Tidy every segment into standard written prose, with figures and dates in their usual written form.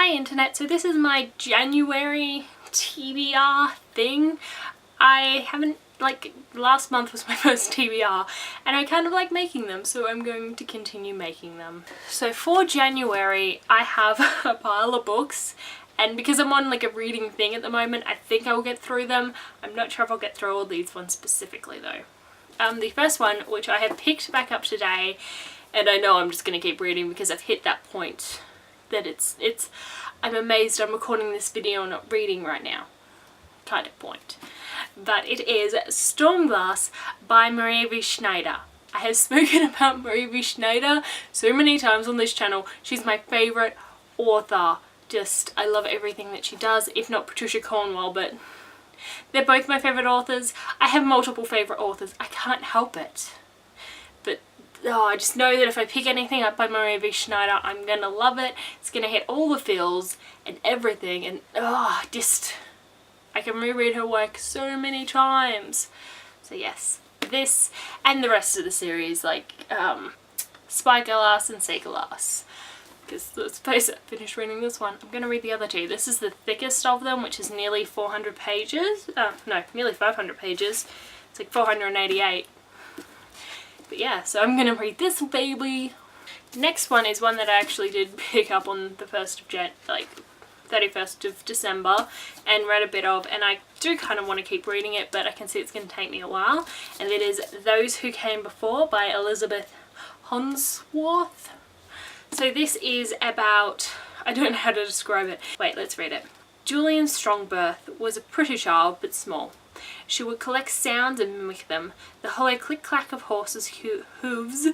Hi internet, so this is my January TBR thing. I haven't, last month was my first TBR and I kind of like making them, so I'm going to continue making them. So for January I have a pile of books, and because I'm on like a reading thing at the moment, I think I will get through them. I'm not sure if I'll get through all these ones specifically though. The first one, which I have picked back up today, and I know I'm just going to keep reading because I've hit that point that I'm amazed I'm recording this video and not reading right now kind of point. But it is Stormglass by Maria V. Schneider. I have spoken about Maria V. Schneider so many times on this channel. She's my favourite author. I love everything that she does, if not Patricia Cornwell, but they're both my favourite authors. I have multiple favourite authors. I can't help it. But I just know that if I pick anything up by Maria V. Schneider, I'm gonna love it. It's gonna hit all the feels and everything, and I can reread her work so many times. So yes, this and the rest of the series, like Spyglass and Seaglass. Because let's face it, finished reading this one. I'm going to read the other two. This is the thickest of them, which is nearly 400 pages. No, nearly 500 pages. It's like 488. But yeah, so I'm going to read this baby. Next one is one that I actually did pick up on the 31st of December and read a bit of, and I do kind of want to keep reading it, but I can see it's going to take me a while. And it is Those Who Came Before by Elizabeth Honsworth. So this is about, I don't know how to describe it. Wait, let's read it. Julian Strongbirth was a pretty child, but small. She would collect sounds and mimic them. The hollow click-clack of horses' hooves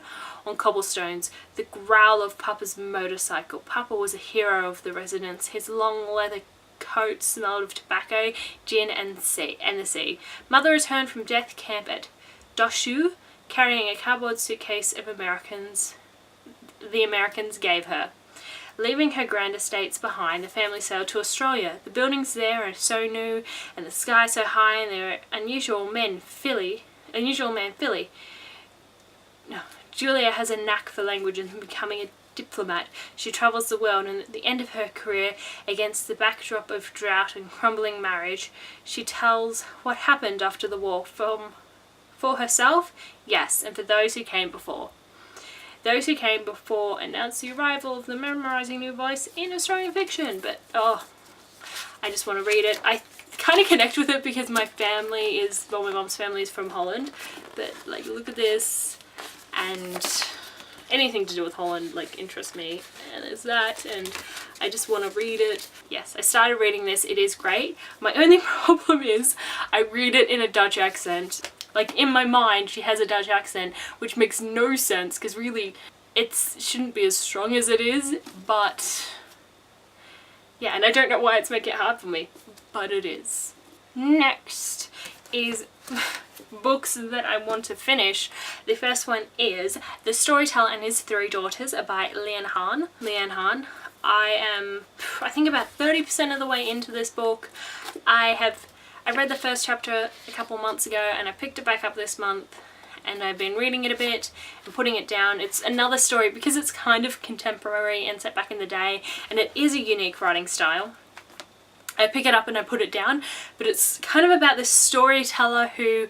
on cobblestones, the growl of Papa's motorcycle. Papa was a hero of the residence. His long leather coat smelled of tobacco, gin and the sea. Mother returned from death camp at Doshu, carrying a cardboard suitcase of the Americans gave her. Leaving her grand estates behind, the family sailed to Australia. The buildings there are so new, and the sky so high, and their unusual man Philly. No, Julia has a knack for languages and becoming a diplomat. She travels the world, and at the end of her career, against the backdrop of drought and crumbling marriage, she tells what happened after the war for herself, yes, and for those who came before. Those Who Came Before announced the arrival of the memorising new voice in Australian fiction, but I just want to read it. I kind of connect with it because my mom's family is from Holland, but like look at this, and anything to do with Holland interests me, and there's that, and I just want to read it. Yes, I started reading this. It is great. My only problem is I read it in a Dutch accent. Like, in my mind, she has a Dutch accent, which makes no sense, because really, it shouldn't be as strong as it is, but yeah, and I don't know why it's making it hard for me, but it is. Next is books that I want to finish. The first one is The Storyteller and His Three Daughters by Leanne Han. I am, I think, about 30% of the way into this book. I read the first chapter a couple months ago and I picked it back up this month, and I've been reading it a bit and putting it down. It's another story because it's kind of contemporary and set back in the day, and it is a unique writing style. I pick it up and I put it down, but it's kind of about this storyteller who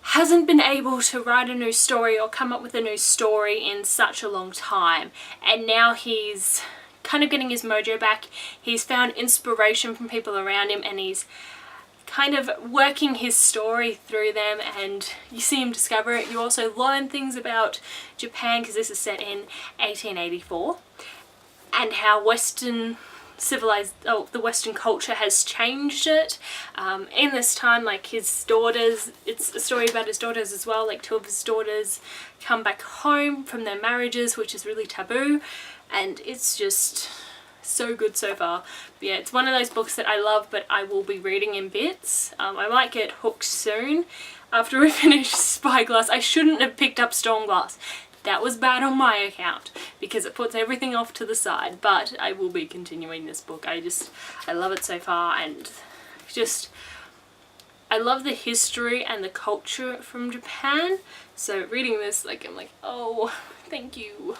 hasn't been able to write a new story or come up with a new story in such a long time, and now he's kind of getting his mojo back. He's found inspiration from people around him, and he's kind of working his story through them, and you see him discover it. You also learn things about Japan, because this is set in 1884, and how the Western culture has changed it. In this time, like his daughters, it's a story about his daughters as well, like two of his daughters come back home from their marriages, which is really taboo, and it's just so good so far. But yeah, it's one of those books that I love, but I will be reading in bits. I might get hooked soon after we finish Spyglass. I shouldn't have picked up Stormglass. That was bad on my account because it puts everything off to the side, but I will be continuing this book. I love it so far, and I love the history and the culture from Japan. So reading this, I'm like, oh, thank you.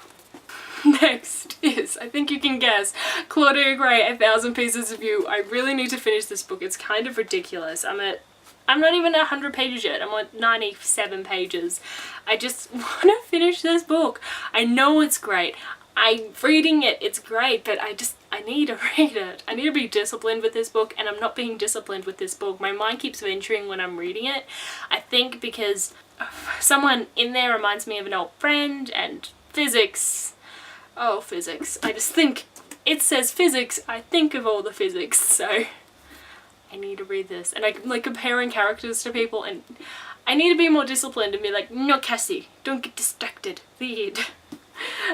Next is, I think you can guess, Claudia Gray, 1,000 Pieces of You. I really need to finish this book. It's kind of ridiculous. I'm not even 100 pages yet. I'm on 97 pages. I just want to finish this book. I know it's great. I'm reading it, it's great, but I need to read it. I need to be disciplined with this book, and I'm not being disciplined with this book. My mind keeps venturing when I'm reading it. I think because someone in there reminds me of an old friend, and physics. Oh, physics. I just think it says physics, I think of all the physics, so I need to read this. And I'm like comparing characters to people, and I need to be more disciplined and be like, no, Cassie, don't get distracted. Read.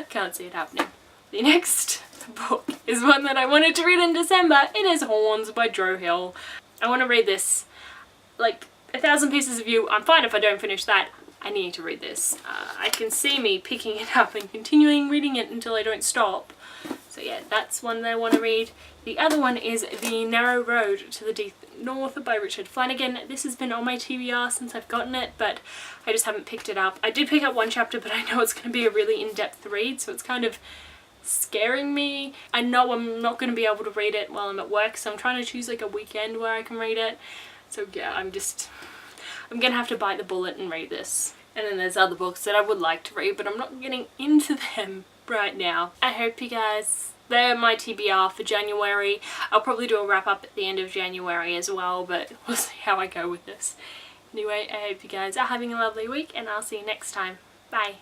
Can't see it happening. The next book is one that I wanted to read in December. It is Horns by Joe Hill. I want to read this. Like, 1,000 Pieces of You, I'm fine if I don't finish that. I need to read this. I can see me picking it up and continuing reading it until I don't stop. So yeah, that's one that I want to read. The other one is The Narrow Road to the Deep North by Richard Flanagan. This has been on my TBR since I've gotten it, but I just haven't picked it up. I did pick up one chapter, but I know it's going to be a really in-depth read, so it's kind of scaring me. I know I'm not going to be able to read it while I'm at work, so I'm trying to choose like a weekend where I can read it. So yeah, I'm going to have to bite the bullet and read this. And then there's other books that I would like to read, but I'm not getting into them right now. I hope you guys, they're my TBR for January. I'll probably do a wrap up at the end of January as well, but we'll see how I go with this. Anyway, I hope you guys are having a lovely week, and I'll see you next time. Bye.